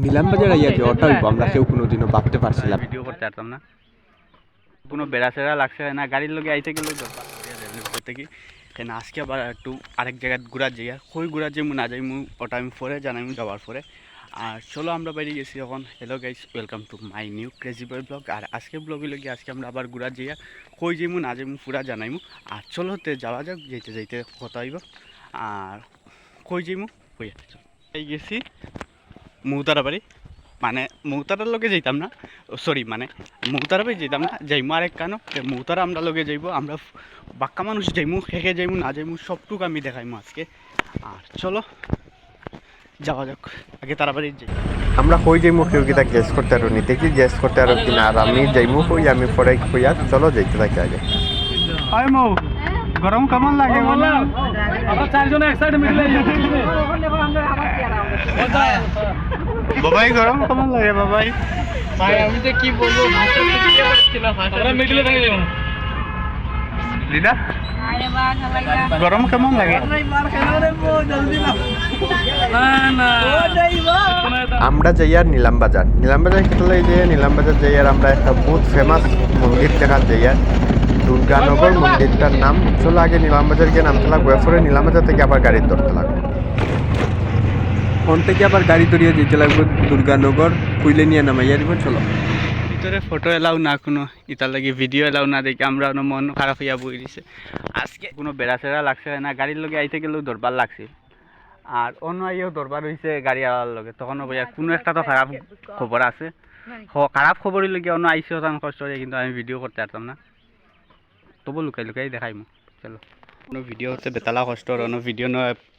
নিলাম বাজার আইয়া যে ওটা হইব আমরা কেউ কোনোদিনও ভাবতে পারছিলাম। ভিডিও করতে পারতাম না, কোনো বেড়া চেড়া লাগছে না, গাড়ির লগে আইতে গেলে করতে কি কেন আজকে আবার একটু আরেক জায়গায় ঘুরা যাই, কই ঘুরা যাই না যাই ওটা আমি পরে জানাই যাওয়ার পরে। আর চলো আমরা বাইরে গেছি এখন। Hello guys, welcome to my new crazy boy vlog. আর আজকে ব্লগে লগে আজকে আমরা আবার ঘুরা যাই, কই যাইমু না যাইমু পুরা জানাইমু। আর চলোতে যাওয়া যাক, যেতে যাইতে কথা হইব। আর কই যাইমু কই এই গেছি মৌতারা বাড়ি, মানে মৌতারার লগে যাইতাম না, সরি মানে মৌতারা বাড়ি যাইতাম না, যাইমু আরেক কানো মৌতারা আমরা লগে যাইব। আমরা বাক্কা মানুষ যাইমু, খেকে যাইমু না যাইমু সবটুকু আমি দেখাইমু আজকে। আর চলো যাওয়া যাক, আগে তাড়াতাড়ি যাই। আমরা কই যাইমু কেউ কি তা গেস করতে আরো নিতে কি গেস করতে আরো কিনা। আর আমি যাইমু কই, আমি পরে কইয়া চলো যাইতে থাকি আগে। হাই মৌ, গরম কেমন লাগে বলো? আমরা চারজন এক সাইডে মিলে বাবাই গরম কেমন লাগে বাবাই? ভাই আমি যে কি বলবো, ভাষা থেকে কি আসছিল, আমরা মিডলে থেকে যাব দিদা গরম কেমন লাগে? না না আমরা যাই আর নিলাম বাজার, নিলাম বাজার কেটে যে নিলাম বাজার যাই আর আমরা একটা বহুত ফেমাস মন্দির দেখা যাই আর দুর্গানগর মন্দিরটার নাম। চলো আগে নিলাম বাজার গিয়ে নামতে লাগবো, এরপরে নিলাম বাজার থেকে আবার গাড়ি ধরতে লাগবো। ফোন থেকে আবার গাড়ি ধরিয়ে যেতে লাগবে দুর্গানগর, কুইলে নিয়ে নামাইয়া দিব। চলো ভিতরে ফটো এলাও না, কোনো ইতার লাগে ভিডিও এলাও না, দেখে আমরা মন খারাপ হইয়া বই দিছে। আজকে কোনো বেড়া চেড়া লাগছে না, গাড়ির লগে আইতে গেলেও দরবার লাগছে। আর অন্য আইয়াও দরবার হয়েছে গাড়ি আলার লগে, তখন ভাইয়া কোনো একটা তো খারাপ খবর আছে। খারাপ খবরের লগে অন্য আইসে তখন কষ্ট হয়ে, কিন্তু আমি ভিডিও করতে পারতাম না, তবু লুকাই লুকাই দেখাইমু। চলো কোনো ভিডিও হচ্ছে বেতালা কষ্ট, অন্য ভিডিও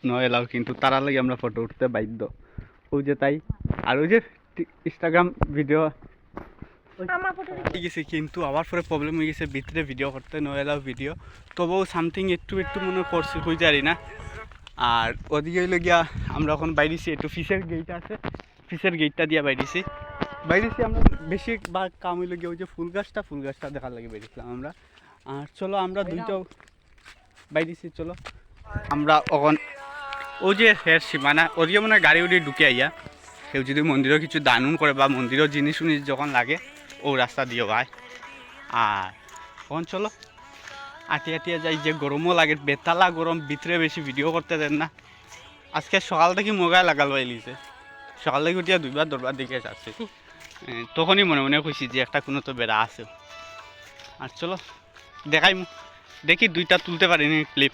নয় এলাও, কিন্তু তারা লাগে আমরা ফটো উঠতে বাধ্য। ওই যে তাই, আর ওই যে ইনস্টাগ্রাম ভিডিও ঠিক আছে, কিন্তু আবার পরে প্রবলেম হয়ে গেছে, ভিতরে ভিডিও করতে নয় এলাও ভিডিও, তবুও সামথিং একটু একটু মনে করছি হয়ে যারি না। আর ওদিকে হইলে গিয়া আমরা এখন বাইরেছি, একটু ফিসের গেট আছে, ফিসের গেটটা দিয়ে বাইরেছি আমরা। বেশি বা কাম হইলে গিয়ে ওই যে ফুল গাছটা দেখার লাগে বাইরেছিলাম আমরা। আর চলো আমরা দুইটাও বাইরেছি, চলো আমরা এখন ও যে হের সীমানা ওদিকে মনে হয় গাড়ি উড়িয়ে ঢুকে আইয়া, কেউ যদি মন্দিরেও কিছু দানুন করে বা মন্দিরেও জিনিস উনিস যখন লাগে ও রাস্তা দিয়ে ভাই। আর এখন চলো আটিয়া যাই, যে গরমও লাগে, বেতালা গরম, ভিতরে বেশি ভিডিও করতে দেন না। আজকে সকাল থেকে মোবাইল লাগাল বাইলিছে, সকাল থেকে উঠিয়া দুইবার দরবার দিকে যাচ্ছে, তখনই মনে মনে খুশি যে একটা কোনো তো বেড়া আছে। আর চলো দেখাইমু, দেখি দুইটা তুলতে পারিনি ক্লিপ,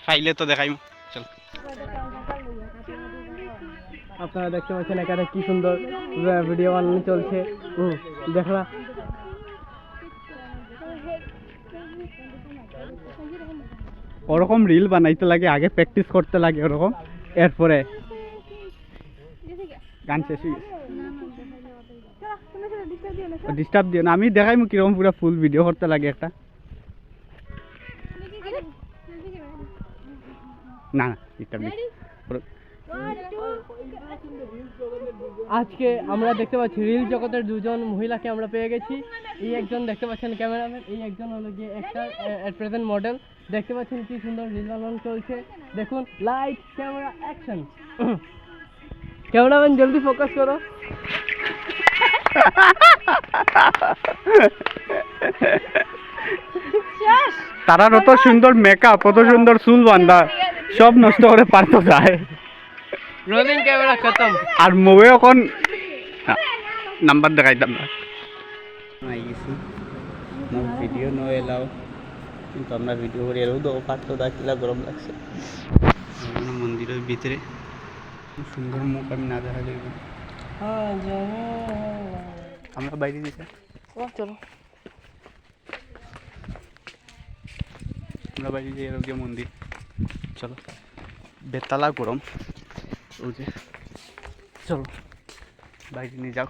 ফাইলে তো দেখাইমু। চলো আপনারা দেখতে পাচ্ছেন এখানে কি সুন্দর ভিডিও বানানো চলছে। দেখলা ওরকম রিল বানাইতে লাগে, আগে প্র্যাকটিস করতে লাগে ওরকম, এরপরে গান শেষ হয়ে গেছে। ডিস্টার্ব দিও না, আমি দেখাইমু কিরকম পুরো ফুল ভিডিও করতে লাগে একটা। না না ডিস্টার্ব নেই। আজকে আমরা দেখতে পাচ্ছি রিল জগতের দুজন মহিলাকে আমরা পেয়ে গেছি। এই একজন দেখতে পাচ্ছেন ক্যামেরাম্যান, এই একজন হলো গিয়ে অ্যাক্টর, এট প্রেজেন্ট মডেল। দেখতে পাচ্ছেন কি সুন্দর রিল বানানো চলছে, দেখুন লাইট ক্যামেরা অ্যাকশন। ক্যামেরাম্যান জলদি ফোকাস করো। তারা অত সুন্দর মেকআপ, অত সুন্দর চুল বান্ধা, সব নষ্ট করে পারতো যায়। রোলিং ক্যামেরা খতম। আর মোবাইল এখন নাম্বার দেখাইতাম না, ভিডিও নয় এলাও, কিন্তু আমরা ভিডিও করে এলেও তো পারতো কিলা গরম লাগছে। মন্দিরের ভিতরে সুন্দর মুখ আমি না দেখা যাই, আমরা বাইরে দিতে চলো আমরা বাইরে যাই এর যে মন্দির। চলো বেতালা গরম, ওই যে চলো বাইরে নিয়ে যাও।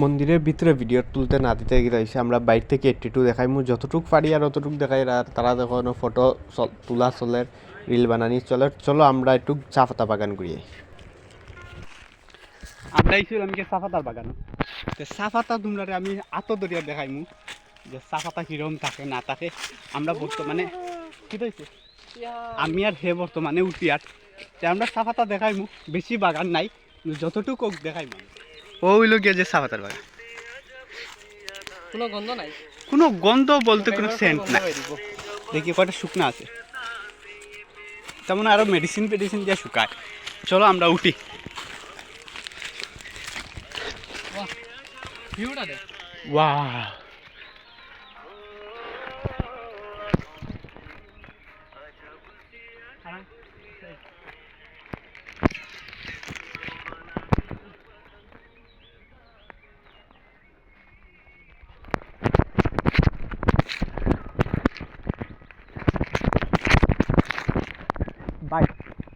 মন্দিরের ভিতরে ভিডিও তুলতে না দিতে গেছে, আমরা বাইর থেকে একটু দেখাইমু, যতটুক পারি আর অতটুক দেখাই। আর তারা যখন ফটো তোলা চলে, রিল বানানি চলে। চলো আমরা একটু চা পাতা বাগান ঘুরিয়ে। আমরা আইছিলাম কি চাপাতার বাগান, চাপাতা তোমরা আমি আতো দরিয়া দেখাইমু যে চাপাতা কিরকম থাকে না থাকে। আমরা বর্তমানে কি হয়েছে, আমি আর হে বর্তমানে উঠি আর তে আমরা চা পাতা দেখাইমু, বেশি বাগান নাই, যতটুকু দেখাইমু। ও হইল গিয়ে যে চা পাতার বাগান, কোনো গন্ধ নাই, কোনো গন্ধ বলতে কোনো সেন্ট নাই। দেখি কয়টা শুকনা আছে, তেমন আরো মেডিসিন দিয়ে শুকায়। চলো আমরা উঠি। ভিউটা দেখ। ওয়াও, ভাই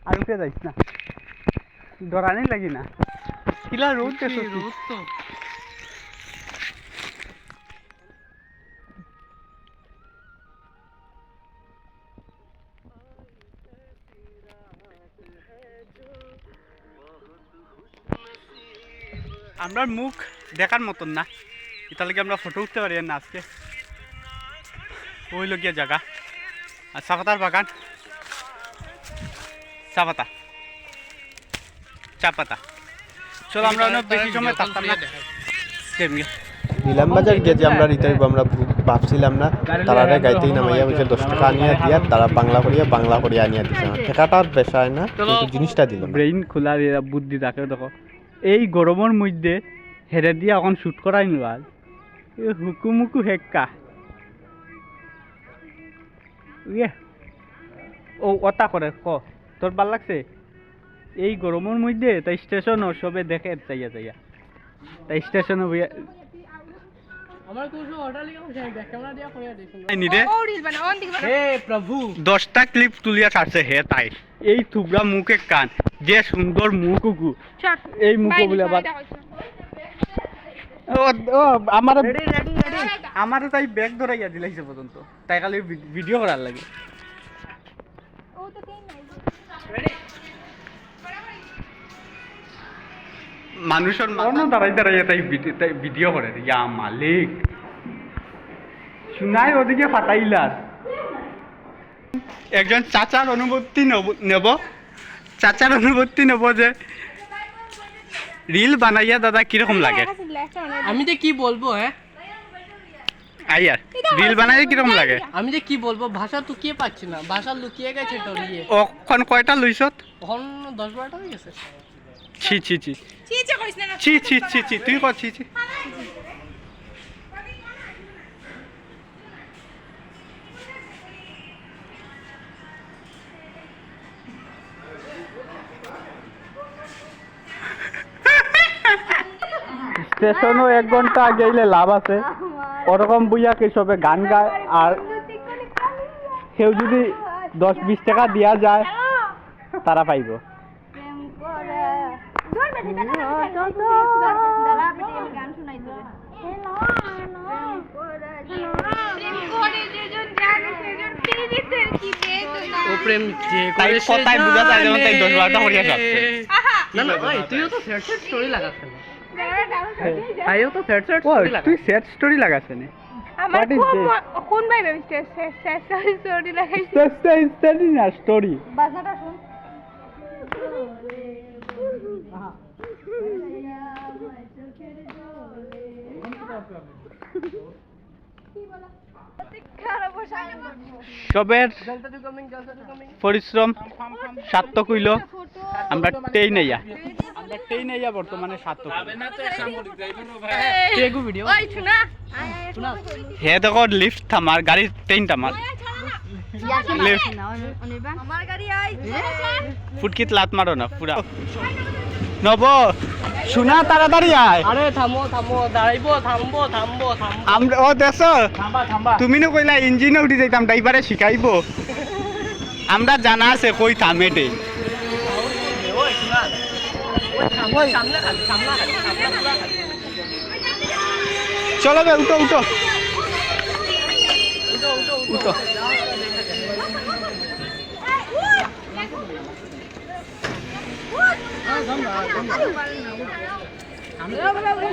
আর উঠে যাইস না, ডরানি লাগি না, কিলা রোদ রোদ তো আমরা মুখ দেখার মতন না, এটা লাগে আমরা ফটো উঠতে পারি না আজকে। ওই লগিয়া জায়গা আর চা পাতার বাগান, চা পাতা চলো আমরা অনেক বেশি সময় থাকতাম না। নিলামবাজার গিয়ে যে আমরা রিতাইব আমরা ভাবছিলাম না, তারা গাইতেই নামাইয়া বলছে 10 টাকা আনিয়া দিয়া, তারা বাংলা করিয়া আনিয়া দিছে। ঠেকাটার পেশায় না, কিন্তু জিনিসটা দিল না। ব্রেইন খোলা বুদ্ধি থাকে দেখো। এই গরমের মধ্যে হেরে দিয়ে এখন শুট করাই নোয়াল, হুকুমুকু হেক্কা ইয়ে ও ওটা করে ক তোর ভাল লাগছে। এই গরমের মধ্যে তাই স্টেশনও সবে দেখে চাইয়া তাই স্টেশনও আমার কিছু অর্ডার লিখা হইছে, ব্যাক ক্যামেরা দিয়া কইয়া দিছেন। নি রে ও রিল বানা অন দিকে হে প্রভু, 10টা ক্লিপ তুলিয়া ছাড়ছে হে তাই। এই থুবড়া মুখে কান, যে সুন্দর মুখুকু, শট এই মুখ বলে আবার আমার আমার তাই ব্যাগ ধরাইয়া দিলাইছে পর্যন্ত, তাই খালি ভিডিও করার লাগে। ও তো কেন নাই মানুষের অন্য দাঁড়াই তাই ভিডিও করে। ইয়া মালিক শুনাই ওদিকে ফাটাইলার। একজন চাচার অনুভূতি নেব যে রিল বানাইয়া দাদা কিরকম লাগে। আমি যে কি বলবো, হ্যাঁ আইয়ার রিল বানাইয়া কিরকম লাগে। আমি যে কি বলবো, ভাষা লুকিয়ে পাচ্ছি না, ভাষা লুকিয়ে গেছে ডরিয়ে। ওখন কয়টা লইছত? এখন 10-12টা হয়ে গেছে। ছি ছি ছি চিচে কইছ না ছি ছি ছি ছি তুই কর ছি ছি। স্টেশনও 1 ঘন্টা আগে এলে লাভ আছে, ওরকম বুইয়া কি সবে গান গায়। আর কেউ যদি 10-20 টাকা দিয়া যায় তারা পাইব। প্রেম করে দূর বেশি কথা দাঁড়া বেটি আমি গান শুনাই দিবে। প্রেম করে যেজন জানে সেজন টিভিতে কি বেদনা। ও প্রেম যে তাই করে কথাই বোঝা যায় যেমন তাই 10-12টা করিয়া যাচ্ছে। আহা না না ভাই, তুইও তো স্যাড স্টোরি লাগাচ্ছিস না, দাঁড়া দাঁড়া তাইও তো স্যাড ও স্টোরি লাগা। তুই স্যাড স্টোরি লাগাছ না? আমার What is খুব this? কোন ভাই ভাবিছে স্টোরি লাগাইছি স্টোরি না স্টোরি। বাজনাটা শুন। সবের পরিশ্রম সার্থক হইল। আমরা ট্রেন আইয়া বর্তমানে সার্থক। টেগু ভিডিও ওই শোনা হে দেখো লিফট থামার, গাড়ি ট্রেন থামার, লিফট আমার গাড়ি আইছে। ফুটকিত লাত মারো না পুরা। নব শোনা তাড়াতাড়ি আয়। আরে থামো দাঁড়াইবো, থামবো। আমরা ও দেশ তুমি নো কইলা ইঞ্জিনে উঠি যাইতাম, ড্রাইভারে শিখাইবো। আমরা জানা আছে কই থামে টে। চলো বে উঠো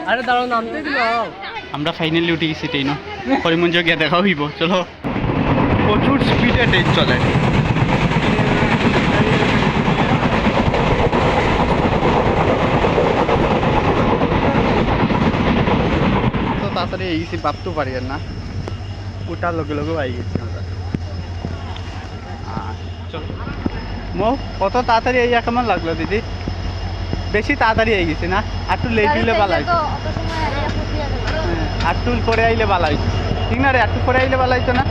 আরে দাঁড়াও, নামতে দিও। আমরা ফাইনালি উঠে গেছি ট্রেন। করিমগঞ্জ গিয়ে দেখা হইব। চলো, প্রচুর স্পিডে ট্রেন চলে। এই গেছি ভাবতেও পারি আর না, ওটার লগে লগেও আই গেছি আমরা। চলো মো কত তাড়াতাড়ি এই কেমন লাগলো দিদি? বেশি তাড়াতাড়ি হয়ে গেছি না? আর একটু লেট দিলে ভালো হইতো। অত সময় আগে ফুটিয়ে গেল। আর একটু পরে আইলে ভালো হইতো, ঠিক না রে? আর একটু পরে আইলে ভালো হইতো না?